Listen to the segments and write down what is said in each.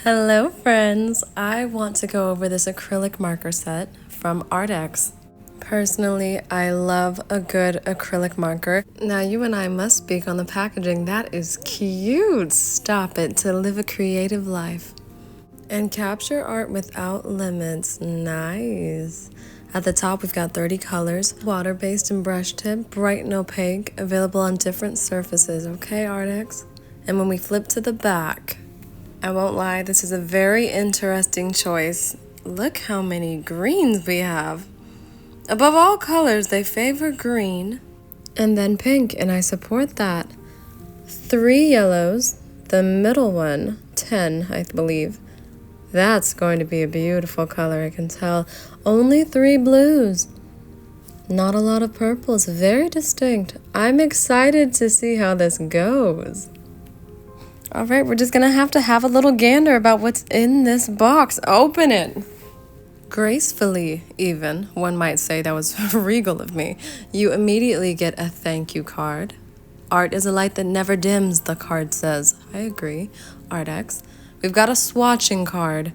Hello friends! I want to go over this acrylic marker set from Arrtx. Personally, I love a good acrylic marker. Now you and I must speak on the packaging. That is cute! Stop it, to live a creative life. And capture art without limits. Nice! At the top we've got 30 colors, water-based and brush tip, bright and opaque, available on different surfaces, okay Arrtx? And when we flip to the back, I won't lie, this is a very interesting choice. Look how many greens we have. Above all colors, they favor green and then pink, and I support that. 3 yellows, the middle one, 10, I believe. That's going to be a beautiful color, I can tell. Only 3 blues. Not a lot of purples, very distinct. I'm excited to see how this goes. All right, we're just gonna have to have a little gander about what's in this box. Open it. Gracefully, even, one might say. That was regal of me. You immediately get a thank you card. Art is a light that never dims, the card says. I agree. Arrtx. We've got a swatching card.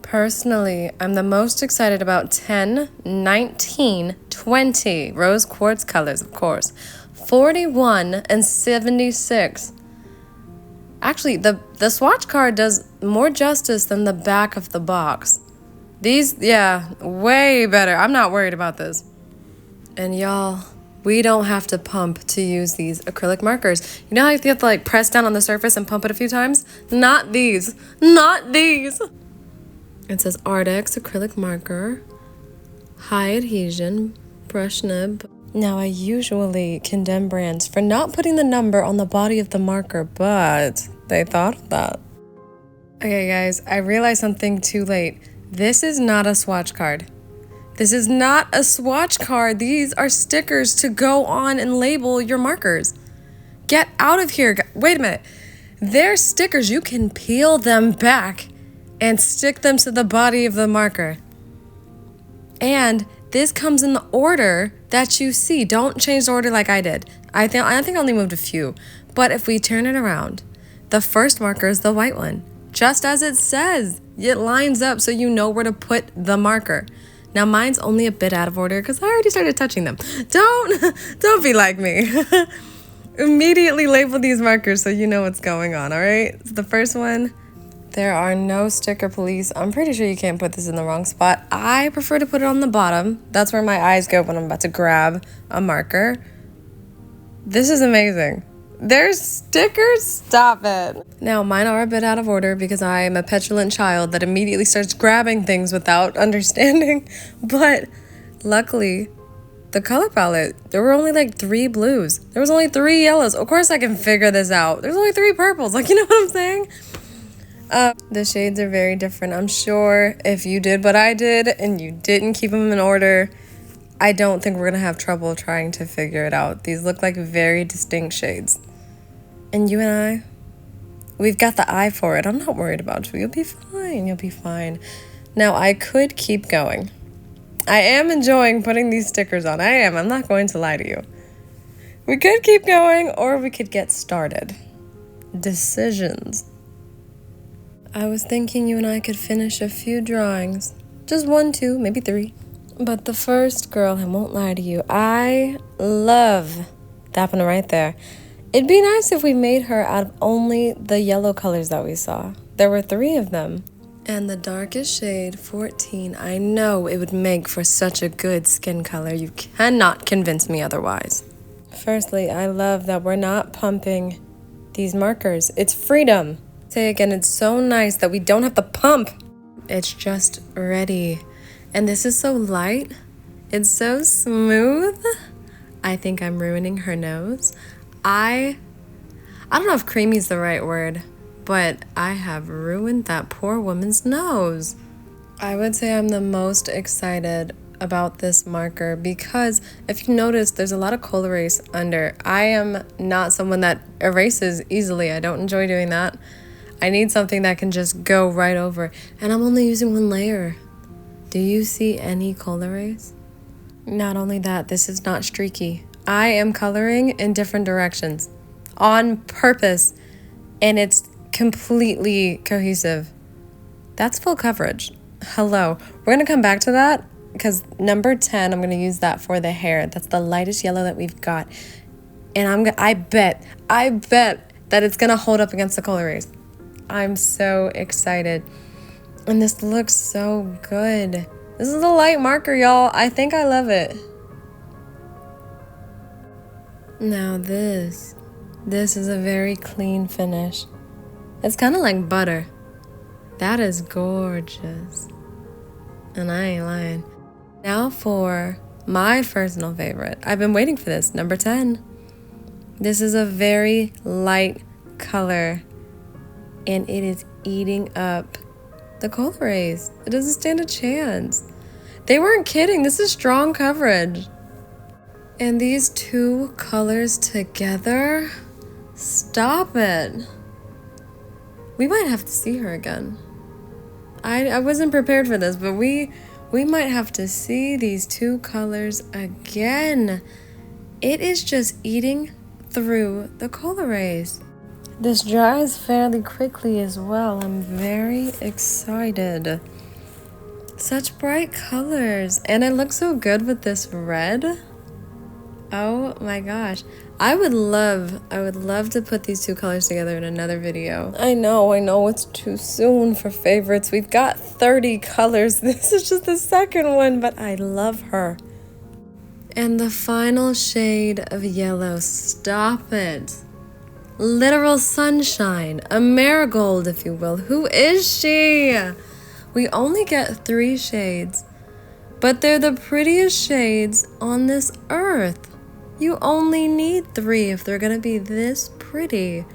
Personally, I'm the most excited about 10, 19, 20 rose quartz colors, of course, 41, and 76. Actually, the swatch card does more justice than the back of the box. These, yeah, way better. I'm not worried about this. And y'all, we don't have to pump to use these acrylic markers. You know how you have to like press down on the surface and pump it a few times? Not these. Not these. It says Arrtx acrylic marker, high adhesion, brush nib. Now, I usually condemn brands for not putting the number on the body of the marker, but they thought of that. Okay, guys, I realized something too late. This is not a swatch card. This is not a swatch card. These are stickers to go on and label your markers. Get out of here. Wait a minute. They're stickers. You can peel them back and stick them to the body of the marker. And this comes in the order that you see. Don't change the order like I did. I think I only moved a few. But if we turn it around, the first marker is the white one. Just as it says. It lines up so you know where to put the marker. Now mine's only a bit out of order because I already started touching them. Don't be like me. Immediately label these markers so you know what's going on, all right? So the first one, there are no sticker police. I'm pretty sure you can't put this in the wrong spot. I prefer to put it on the bottom. That's where my eyes go when I'm about to grab a marker. This is amazing. There's stickers? Stop it. Now, mine are a bit out of order because I am a petulant child that immediately starts grabbing things without understanding. But luckily, the color palette, there were only like 3 blues. There was only 3 yellows. Of course I can figure this out. There's only 3 purples. Like, you know what I'm saying? The shades are very different. I'm sure if you did what I did and you didn't keep them in order, I don't think we're going to have trouble trying to figure it out. These look like very distinct shades. And you and I, we've got the eye for it. I'm not worried about you. You'll be fine. You'll be fine. Now, I could keep going. I am enjoying putting these stickers on. I am. I'm not going to lie to you. We could keep going or we could get started. Decisions. I was thinking you and I could finish a few drawings. Just 1, 2, maybe 3. But the first girl, I won't lie to you, I love that one right there. It'd be nice if we made her out of only the yellow colors that we saw. There were 3 of them. And the darkest shade, 14, I know it would make for such a good skin color. You cannot convince me otherwise. Firstly, I love that we're not pumping these markers. It's freedom. Say again, it's so nice that we don't have to pump. It's just ready. And this is so light. It's so smooth. I think I'm ruining her nose. I don't know if creamy is the right word, but I have ruined that poor woman's nose. I would say I'm the most excited about this marker because if you notice, there's a lot of coal erase under. I am not someone that erases easily. I don't enjoy doing that. I need something that can just go right over. And I'm only using 1 layer. Do you see any coal erase? Not only that, this is not streaky. I am coloring in different directions on purpose. And it's completely cohesive. That's full coverage. Hello. We're going to come back to that because number 10, I'm going to use that for the hair. That's the lightest yellow that we've got. And I bet that it's going to hold up against the Color Rays. I'm so excited. And this looks so good. This is a light marker, y'all. I think I love it. Now this is a very clean finish. It's kind of like butter. That is gorgeous. And I ain't lying. Now for my personal favorite. I've been waiting for this, number 10. This is a very light color, and it is eating up the Color Rays. It doesn't stand a chance. They weren't kidding. This is strong coverage. And these two colors together, stop it. We might have to see her again. I wasn't prepared for this, but we might have to see these two colors again. It is just eating through the Color Rays. This dries fairly quickly as well. I'm very excited. Such bright colors, and it looks so good with this red. Oh my gosh. I would love to put these two colors together in another video. I know it's too soon for favorites. We've got 30 colors. This is just the second one, but I love her. And the final shade of yellow, stop it. Literal sunshine, a marigold, if you will. Who is she? We only get 3 shades, but they're the prettiest shades on this earth. You only need 3 if they're gonna be this pretty.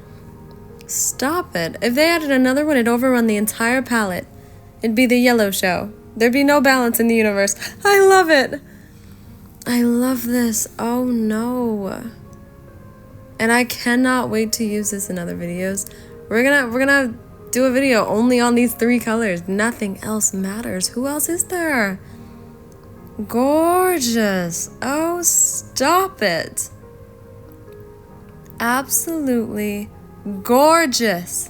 Stop it. If they added another one, it'd overrun the entire palette. It'd be the yellow show. There'd be no balance in the universe. I love it. I love this. Oh no. And I cannot wait to use this in other videos. We're gonna do a video only on these 3 colors. Nothing else matters. Who else is there? Gorgeous. Oh, stop it. Absolutely gorgeous.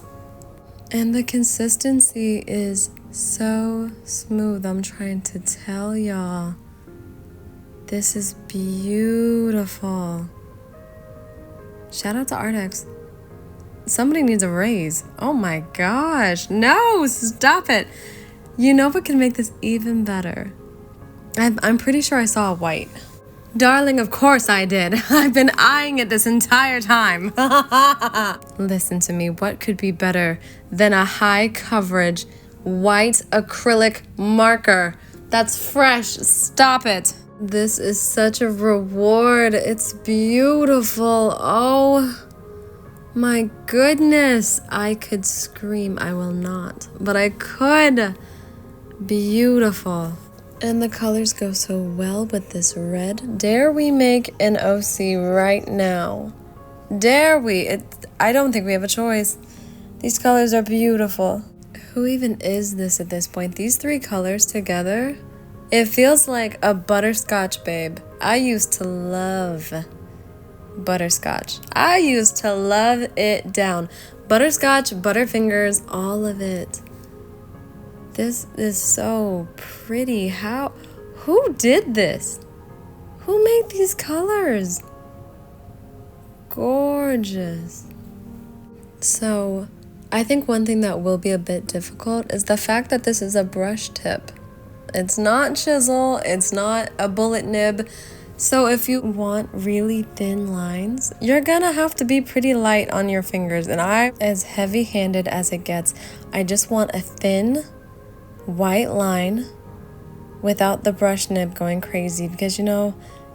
And the consistency is so smooth. I'm trying to tell y'all. This is beautiful. Shout out to Arrtx. Somebody needs a raise. Oh my gosh. No, stop it. You know what can make this even better? I'm pretty sure I saw a white. Darling, of course I did. I've been eyeing it this entire time. Listen to me. What could be better than a high coverage white acrylic marker that's fresh? Stop it. This is such a reward. It's beautiful. Oh my goodness. I could scream. I will not, but I could. Beautiful. And the colors go so well with this red. Dare we make an OC right now? Dare we? I don't think we have a choice. These colors are beautiful. Who even is this at this point? These 3 colors together? It feels like a butterscotch babe. I used to love butterscotch. I used to love it down. Butterscotch, Butterfingers, all of it. This is so pretty. Who did this? Who made these colors? Gorgeous. So, I think one thing that will be a bit difficult is the fact that this is a brush tip. It's not chisel, it's not a bullet nib. So if you want really thin lines, you're gonna have to be pretty light on your fingers. And I'm as heavy-handed as it gets. I just want a thin white line without the brush nib going crazy, because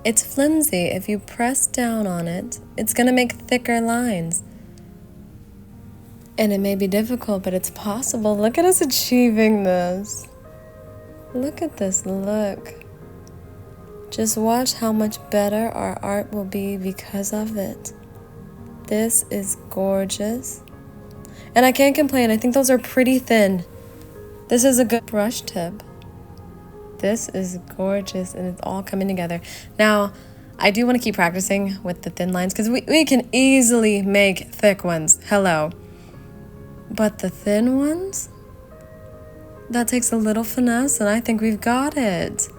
it's flimsy. If you press down on it, it's gonna make thicker lines. And it may be difficult, but it's possible. Look at us achieving this. Look at this look. Just watch how much better our art will be because of it. This is gorgeous. And I can't complain. I think those are pretty thin. This is a good brush tip. This is gorgeous, and it's all coming together. Now, I do want to keep practicing with the thin lines because we can easily make thick ones. Hello. But the thin ones, That takes a little finesse, and I think we've got it.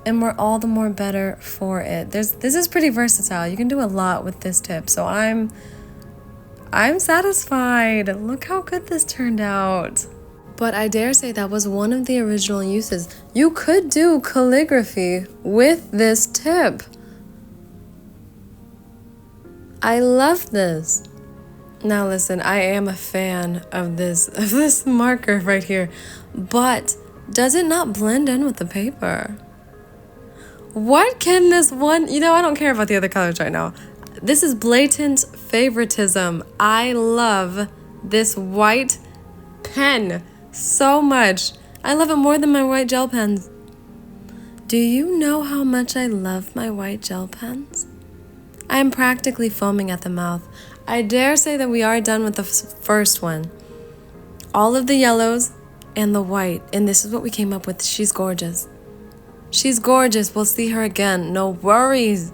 And we're all the more better for it. This is pretty versatile. You can do a lot with this tip, so I'm satisfied. Look how good this turned out. But I dare say that was one of the original uses. You could do calligraphy with this tip. I love this. Now listen, I am a fan of this marker right here, but does it not blend in with the paper? What can this one, I don't care about the other colors right now. This is blatant favoritism. I love this white pen so much. I love it more than my white gel pens. Do you know how much I love my white gel pens? I am practically foaming at the mouth. I dare say that we are done with the first one. All of the yellows and the white, and this is what we came up with. She's gorgeous. She's gorgeous. We'll see her again. No worries.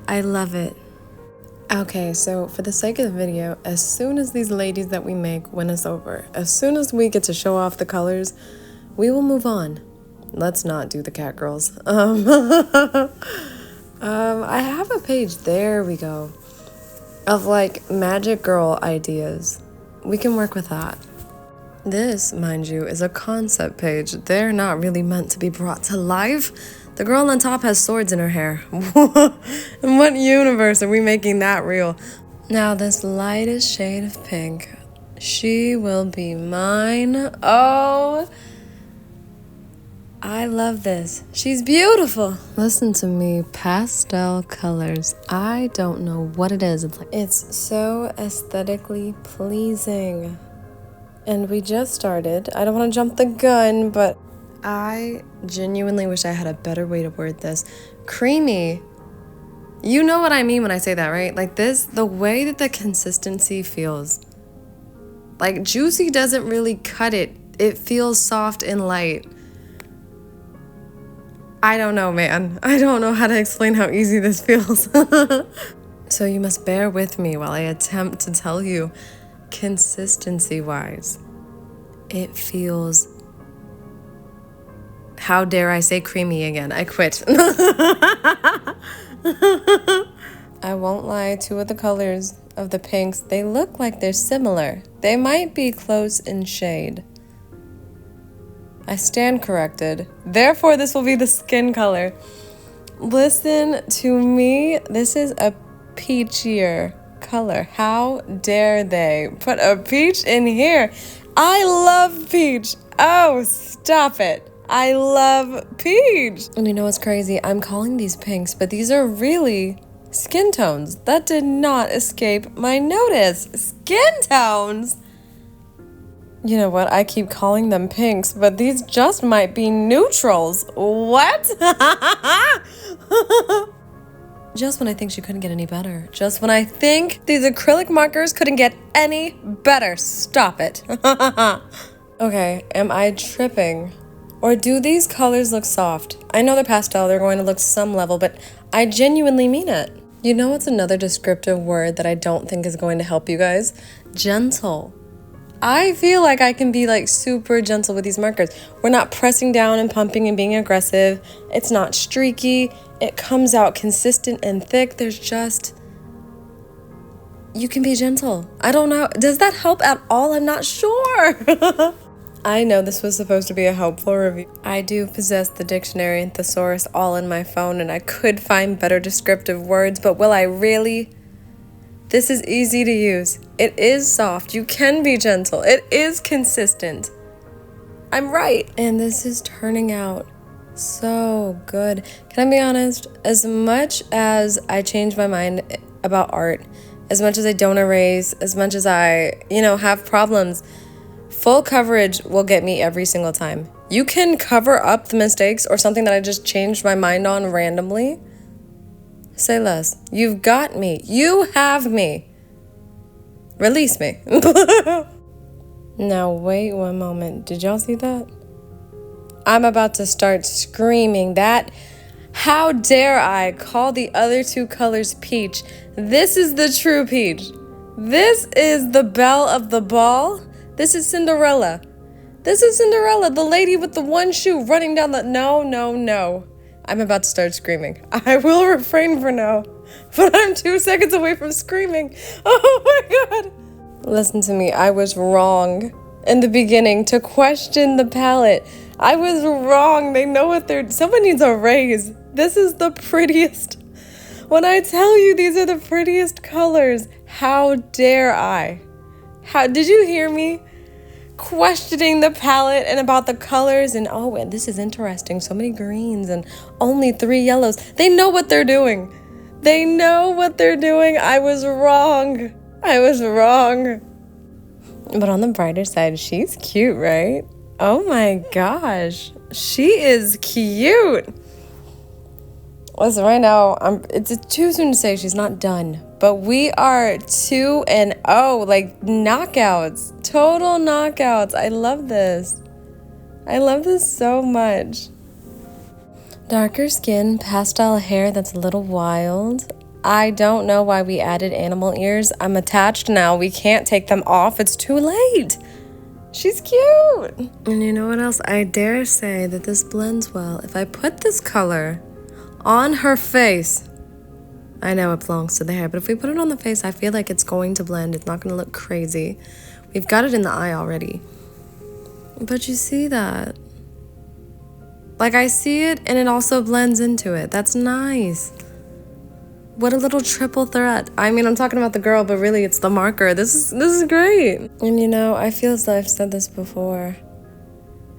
I love it. Okay, so for the sake of the video, as soon as these ladies that we make win us over, as soon as we get to show off the colors, we will move on. Let's not do the cat girls. I have a page, there we go, of like magic girl ideas. We can work with that. This, mind you, is a concept page. They're not really meant to be brought to life. The girl on top has swords in her hair. In what universe are we making that real? Now this lightest shade of pink, she will be mine. Oh, I love this. She's beautiful. Listen to me, pastel colors. I don't know what it is. It's so aesthetically pleasing. And we just started. I don't want to jump the gun, but I genuinely wish I had a better way to word this. Creamy. You know what I mean when I say that, right? Like this, the way that the consistency feels. Like juicy doesn't really cut it. It feels soft and light. I don't know, man. I don't know how to explain how easy this feels. So you must bear with me while I attempt to tell you, consistency-wise, it feels, how dare I say creamy again? I quit. I won't lie, two of the colors of the pinks, they look like they're similar. They might be close in shade. I stand corrected. Therefore, this will be the skin color. Listen to me. This is a peachier color. How dare they put a peach in here? I love peach. Oh, stop it. I love peach. And you know what's crazy? I'm calling these pinks, but these are really skin tones. That did not escape my notice. Skin tones? You know what? I keep calling them pinks, but these just might be neutrals. What? Just when I think she couldn't get any better. Just when I think these acrylic markers couldn't get any better. Stop it. Okay, am I tripping? Or do these colors look soft? I know they're pastel, they're going to look some level, but I genuinely mean it. You know what's another descriptive word that I don't think is going to help you guys? Gentle. I feel like I can be like super gentle with these markers. We're not pressing down and pumping and being aggressive. It's not streaky. It comes out consistent and thick. There's just, you can be gentle. I don't know. Does that help at all? I'm not sure. I know this was supposed to be a helpful review. I do possess the dictionary and thesaurus all in my phone, and I could find better descriptive words, but will I really? This is easy to use. It is soft. You can be gentle. It is consistent. I'm right. And this is turning out so good. Can I be honest? As much as I change my mind about art, as much as I don't erase, as much as I, have problems, full coverage will get me every single time. You can cover up the mistakes or something that I just changed my mind on randomly. Say less. You've got me. You have me. Release me. Now, wait one moment. Did y'all see that? I'm about to start screaming that. How dare I call the other two colors peach? This is the true peach. This is the belle of the ball. This is Cinderella. This is Cinderella, the lady with the one shoe running down the... No, no, no. I'm about to start screaming. I will refrain for now, but I'm 2 seconds away from screaming. Oh my God. Listen to me, I was wrong in the beginning to question the palette. I was wrong. They know what they're... Someone needs a raise. This is the prettiest. When I tell you these are the prettiest colors, how dare I? How did you hear me? Questioning the palette and about the colors and oh, this is interesting. So many greens and only 3 yellows. They know what they're doing. They know what they're doing. I was wrong. I was wrong. But on the brighter side, she's cute, right? Oh my gosh. She is cute. Listen, right now, it's too soon to say she's not done. But we are 2-0, like knockouts, total knockouts. I love this. I love this so much. Darker skin, pastel hair that's a little wild. I don't know why we added animal ears. I'm attached now. We can't take them off. It's too late. She's cute. And you know what else? I dare say that this blends well. If I put this color on her face, I know it belongs to the hair, but if we put it on the face, I feel like it's going to blend. It's not going to look crazy. We've got it in the eye already. But you see that? Like, I see it, and it also blends into it. That's nice. What a little triple threat. I mean, I'm talking about the girl, but really it's the marker. This is great. And you know, I feel as though I've said this before.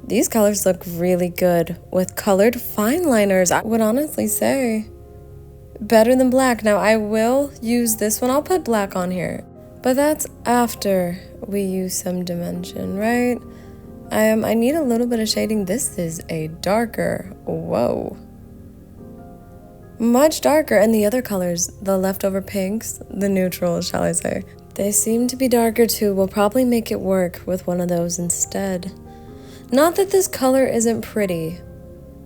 These colors look really good with colored fine liners. I would honestly say better than black. Now, I will use this one. I'll put black on here. But that's after we use some dimension, right? I need a little bit of shading. This is a darker. Whoa. Much darker. And the other colors, the leftover pinks, the neutrals, shall I say. They seem to be darker too. We'll probably make it work with one of those instead. Not that this color isn't pretty.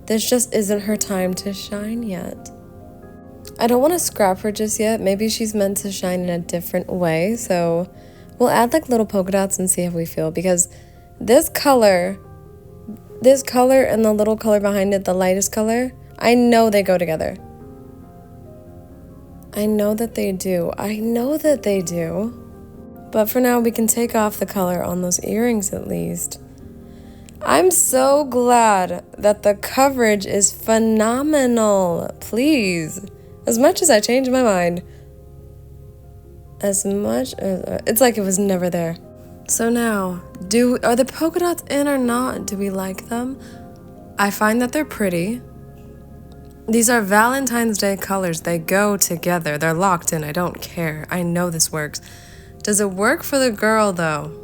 This just isn't her time to shine yet. I don't want to scrap her just yet. Maybe she's meant to shine in a different way. So we'll add like little polka dots and see how we feel. Because this color and the little color behind it, the lightest color, I know they go together. I know that they do. I know that they do. But for now, we can take off the color on those earrings at least. I'm so glad that the coverage is phenomenal. Please. As much as I changed my mind. As much as... it's like it was never there. So now, are the polka dots in or not? Do we like them? I find that they're pretty. These are Valentine's Day colors. They go together. They're locked in. I don't care. I know this works. Does it work for the girl, though?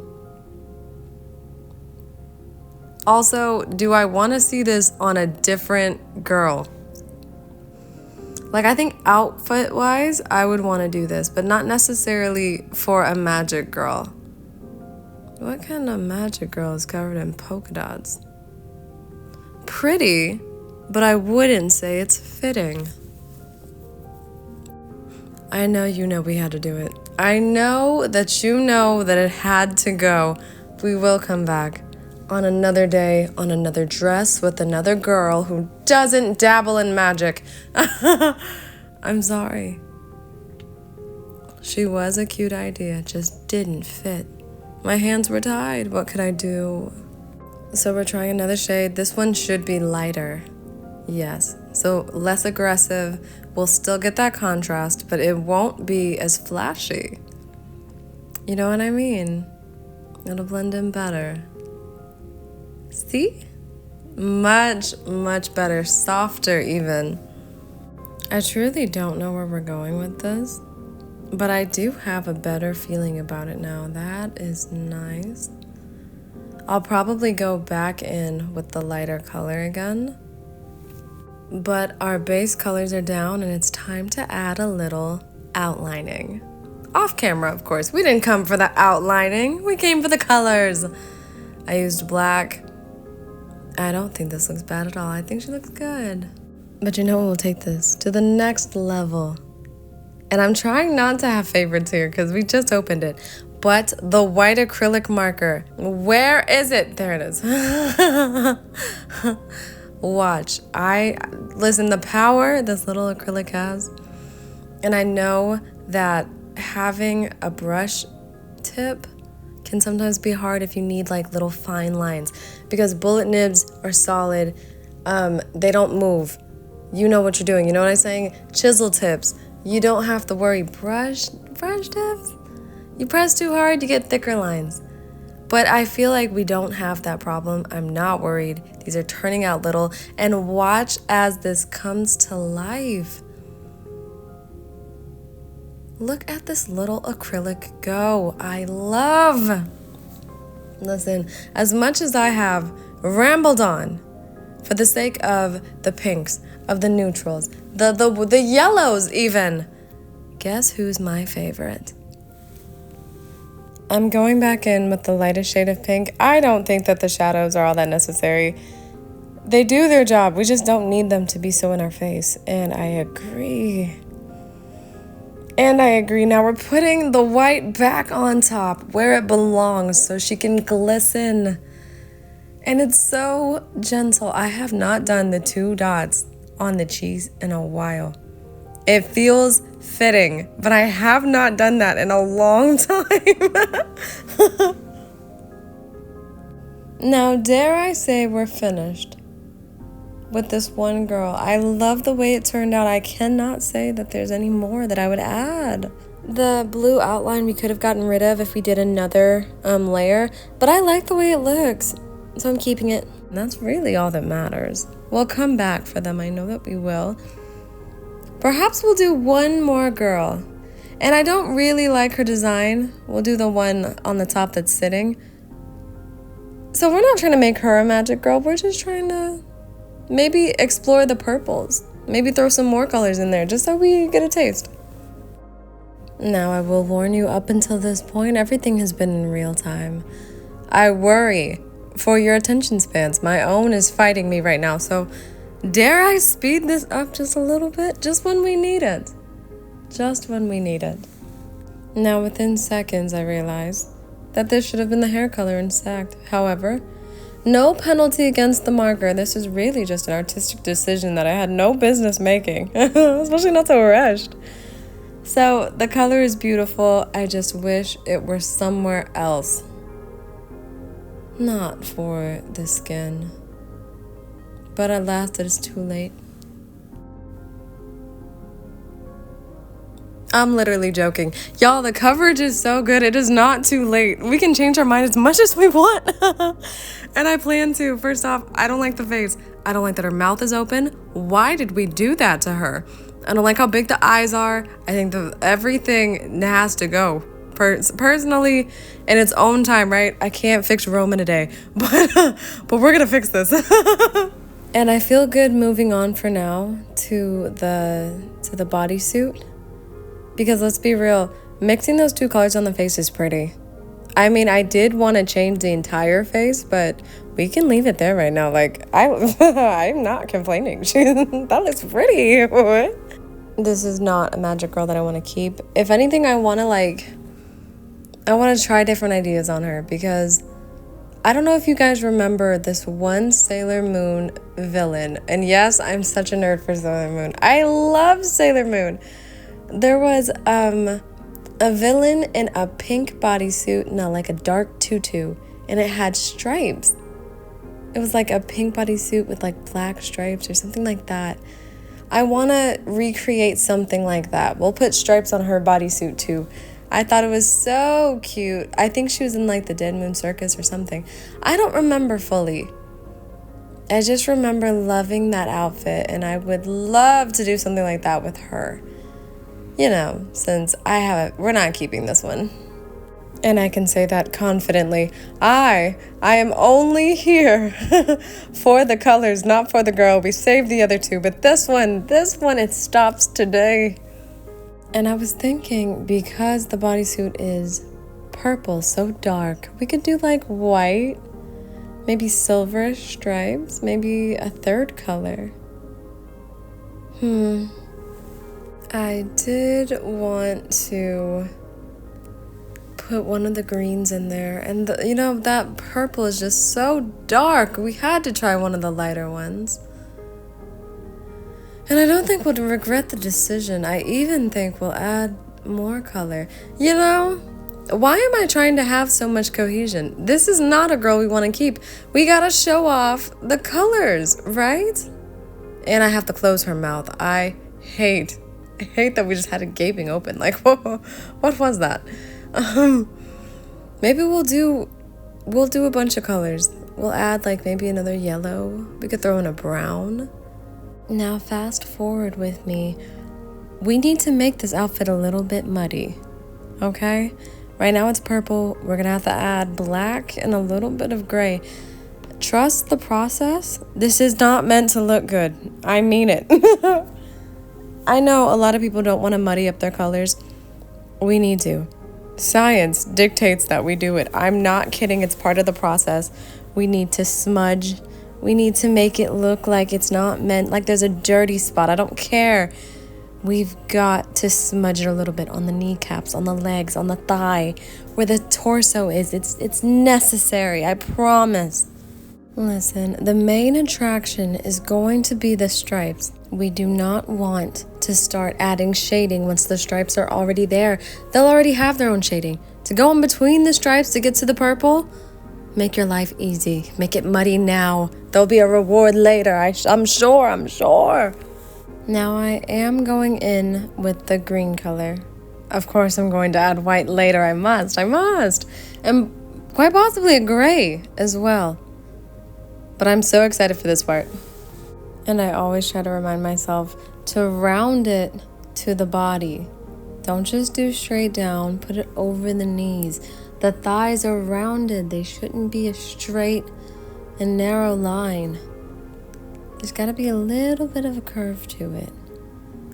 Also, do I want to see this on a different girl? Like, I think outfit-wise, I would want to do this, but not necessarily for a magic girl. What kind of magic girl is covered in polka dots? Pretty, but I wouldn't say it's fitting. I know you know we had to do it. I know that you know that it had to go. We will come back on another day, on another dress with another girl who doesn't dabble in magic. I'm sorry. She was a cute idea, just didn't fit. My hands were tied. What could I do? So we're trying another shade. This one should be lighter. Yes. So less aggressive. We'll still get that contrast, but it won't be as flashy. You know what I mean? It'll blend in better. See? Much, much better. Softer even. I truly don't know where we're going with this, but I do have a better feeling about it now. That is nice. I'll probably go back in with the lighter color again. But our base colors are down and it's time to add a little outlining. Off camera, of course. We didn't come for the outlining. We came for the colors. I used black. I don't think this looks bad at all. I think she looks good. But you know what? We'll take this to the next level. And I'm trying not to have favorites here because we just opened it. but the white acrylic marker. Where is it? There it is. Watch. Listen, the power this little acrylic has, and I know that having a brush tip can sometimes be hard if you need like little fine lines, because bullet nibs are solid. They don't move. You know what you're doing. You know what I'm saying? Chisel tips. You don't have to worry. Brush tips. You press too hard, you get thicker lines. But I feel like we don't have that problem. I'm not worried. These are turning out little. And watch as this comes to life. Look at this little acrylic go. I love. Listen, as much as I have rambled on for the sake of the pinks, of the neutrals, the yellows even, guess who's my favorite? I'm going back in with the lightest shade of pink. I don't think that the shadows are all that necessary. They do their job. We just don't need them to be so in our face. And I agree. Now we're putting the white back on top where it belongs so she can glisten. And it's so gentle. I have not done the 2 dots on the cheeks in a while. It feels fitting, but I have not done that in a long time. Now, dare I say we're finished with this one girl. I love the way it turned out. I cannot say that there's any more that I would add. The blue outline we could have gotten rid of if we did another layer, but I like the way it looks, so I'm keeping it. And that's really all that matters. We'll come back for them. I know that we will. Perhaps we'll do one more girl. And I don't really like her design. We'll do the one on the top that's sitting. So we're not trying to make her a magic girl. We're just trying to maybe explore the purples. Maybe throw some more colors in there just so we get a taste. Now, I will warn you, up until this point, everything has been in real time. I worry for your attention spans. My own is fighting me right now, so dare I speed this up just a little bit? Just when we need it. Just when we need it. Now, within seconds, I realized that this should have been the hair color and stacked. However, no penalty against the marker. This is really just an artistic decision that I had no business making, especially not so rushed. So the color is beautiful. I just wish it were somewhere else. Not for the skin. But at last it is too late. I'm literally joking. Y'all, the coverage is so good. It is not too late. We can change our mind as much as we want. And I plan to. First off, I don't like the face. I don't like that her mouth is open. Why did we do that to her? I don't like how big the eyes are. I think everything has to go. Personally, in its own time, right? I can't fix Rome in a day. But we're gonna fix this. And I feel good moving on for now to the bodysuit. Because let's be real, mixing those 2 colors on the face is pretty. I mean, I did want to change the entire face, but we can leave it there right now. Like, I'm not complaining. That looks pretty. This is not a magic girl that I want to keep. If anything, I want to try different ideas on her, because I don't know if you guys remember this one Sailor Moon villain. And yes, I'm such a nerd for Sailor Moon. I love Sailor Moon. There was a villain in a pink bodysuit, like a dark tutu, and it had stripes. It was like a pink bodysuit with like black stripes or something like that. I want to recreate something like that. We'll put stripes on her bodysuit too. I thought it was so cute. I think she was in like the Dead Moon Circus or something. I don't remember fully. I just remember loving that outfit, and I would love to do something like that with her. You know, since we're not keeping this one. And I can say that confidently. I am only here for the colors, not for the girl. We saved the other 2, but this one, it stops today. And I was thinking, because the bodysuit is purple, so dark, we could do like white, maybe silverish stripes, maybe a 3rd color. I did want to put one of the greens in there. And, you know, that purple is just so dark. We had to try one of the lighter ones. And I don't think we'll regret the decision. I even think we'll add more color. You know, why am I trying to have so much cohesion? This is not a girl we want to keep. We gotta show off the colors, right? And I have to close her mouth. I hate that we just had it gaping open. Like, what was that? Maybe we'll do a bunch of colors. We'll add like maybe another yellow. We could throw in a brown. Now fast forward with me. We need to make this outfit a little bit muddy, okay? Right now it's purple. We're gonna have to add black and a little bit of gray. Trust the process. This is not meant to look good. I mean it. I know a lot of people don't want to muddy up their colors. We need to. Science dictates that we do it. I'm not kidding. It's part of the process. We need to smudge. We need to make it look like it's not meant, like there's a dirty spot. I don't care. We've got to smudge it a little bit on the kneecaps, on the legs, on the thigh, where the torso is. It's necessary, I promise. Listen, the main attraction is going to be the stripes. We do not want to start adding shading once the stripes are already there. They'll already have their own shading. To go in between the stripes to get to the purple, make your life easy. Make it muddy now. There'll be a reward later, I'm sure. Now I am going in with the green color. Of course I'm going to add white later. I must. And quite possibly a gray as well. But I'm so excited for this part. And I always try to remind myself to round it to the body. Don't just do straight down. Put it over the knees. The thighs are rounded. They shouldn't be a straight and narrow line. There's got to be a little bit of a curve to it.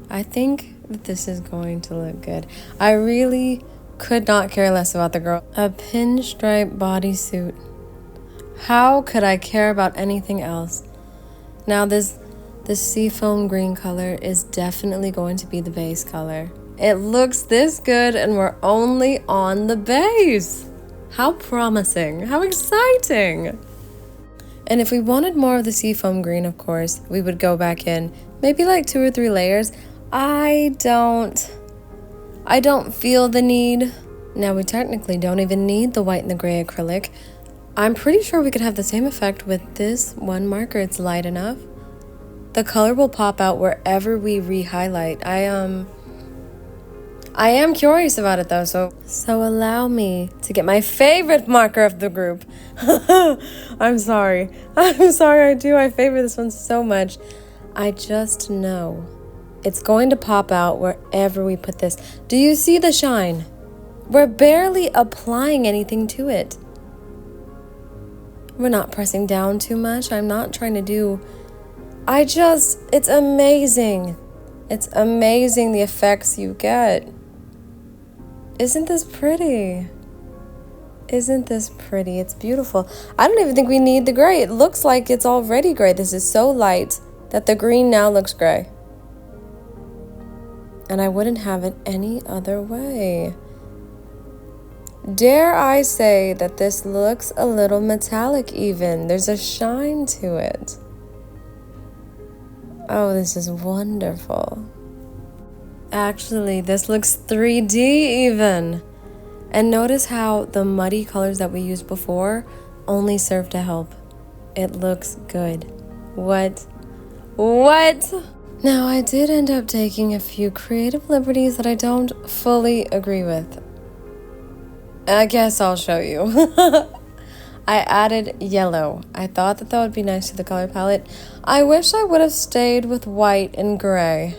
I think that this is going to look good. I really could not care less about the girl. A pinstripe bodysuit. How could I care about anything else? Now this seafoam green color is definitely going to be the base color. It looks this good and we're only on the base. How promising, how exciting. And if we wanted more of the seafoam green, of course, we would go back in, maybe like 2 or 3 layers. I don't feel the need. Now we technically don't even need the white and the gray acrylic. I'm pretty sure we could have the same effect with this one marker. It's light enough. The color will pop out wherever we re-highlight. I am curious about it though, so allow me to get my favorite marker of the group. I'm sorry, I do. I favor this one so much. I just know it's going to pop out wherever we put this. Do you see the shine? We're barely applying anything to it. We're not pressing down too much. I'm not trying to do... it's amazing. It's amazing the effects you get. Isn't this pretty? Isn't this pretty? It's beautiful. I don't even think we need the gray. It looks like it's already gray. This is so light that the green now looks gray. And I wouldn't have it any other way. Dare I say that this looks a little metallic even. There's a shine to it. Oh, this is wonderful. Actually, this looks 3D even. And notice how the muddy colors that we used before only serve to help. It looks good. What? Now, I did end up taking a few creative liberties that I don't fully agree with. I guess I'll show you. I added yellow. I thought that would be nice to the color palette. I wish I would have stayed with white and gray.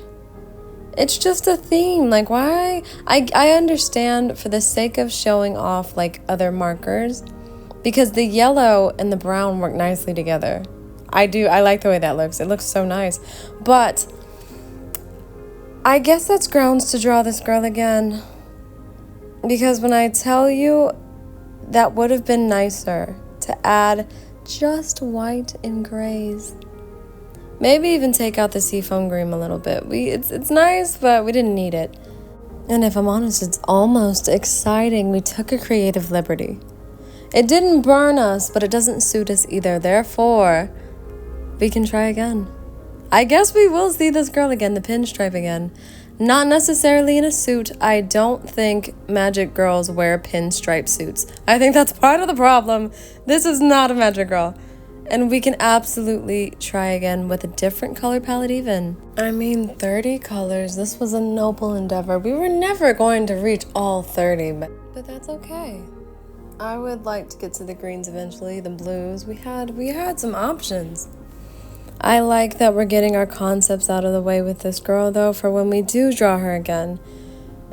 It's just a theme. Like, why? I understand for the sake of showing off like other markers, because the yellow and the brown work nicely together. I like the way that looks. It looks so nice. But I guess that's grounds to draw this girl again. Because when I tell you, that would have been nicer to add just white and grays. Maybe even take out the seafoam green a little bit. It's nice, but we didn't need it. And if I'm honest, it's almost exciting. We took a creative liberty. It didn't burn us, but it doesn't suit us either. Therefore, we can try again. I guess we will see this girl again, the pinstripe again. Not necessarily in a suit. I don't think magic girls wear pinstripe suits. I think that's part of the problem. This is not a magic girl. And we can absolutely try again with a different color palette even. I mean, 30 colors. This was a noble endeavor. We were never going to reach all 30, but that's okay. I would like to get to the greens eventually, the blues. We had some options. I like that we're getting our concepts out of the way with this girl, though, for when we do draw her again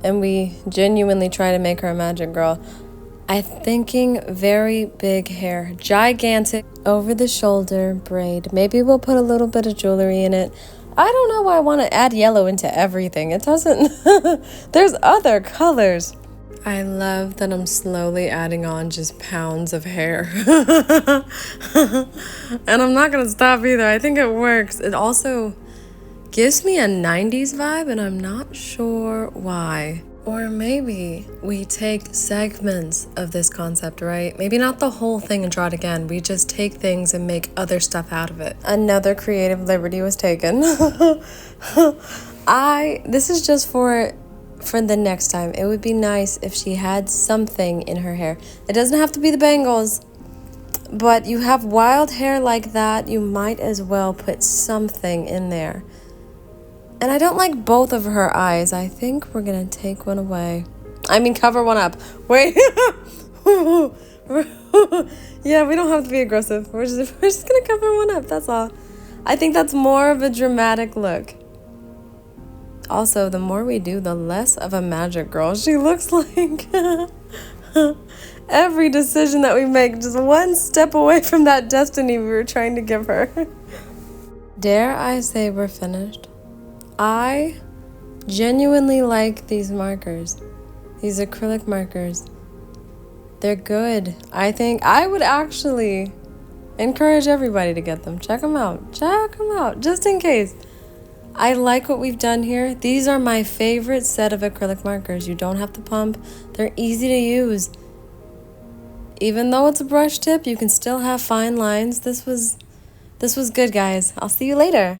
and we genuinely try to make her a magic girl. I'm thinking very big hair, gigantic, over the shoulder braid. Maybe we'll put a little bit of jewelry in it. I don't know why I want to add yellow into everything. It doesn't, there's other colors. I love that I'm slowly adding on just pounds of hair. And I'm not gonna stop either. I think it works. It also gives me a 90s vibe and I'm not sure why. Or maybe we take segments of this concept, right? Maybe not the whole thing and draw it again. We just take things and make other stuff out of it. Another creative liberty was taken. This is just for the next time. It would be nice if she had something in her hair. It doesn't have to be the bangles, but you have wild hair like that, you might as well put something in there. And I don't like both of her eyes. I think we're gonna take one away. I mean, cover one up. Wait. Yeah, we don't have to be aggressive. We're just gonna cover one up, that's all. I think that's more of a dramatic look. Also, the more we do, the less of a magic girl she looks like. Every decision that we make, just one step away from that destiny we were trying to give her. Dare I say we're finished? I genuinely like these markers, these acrylic markers. They're good. I think I would actually encourage everybody to get them. Check them out. Check them out, just in case. I like what we've done here. These are my favorite set of acrylic markers. You don't have to pump. They're easy to use. Even though it's a brush tip, you can still have fine lines. This was good, guys. I'll see you later.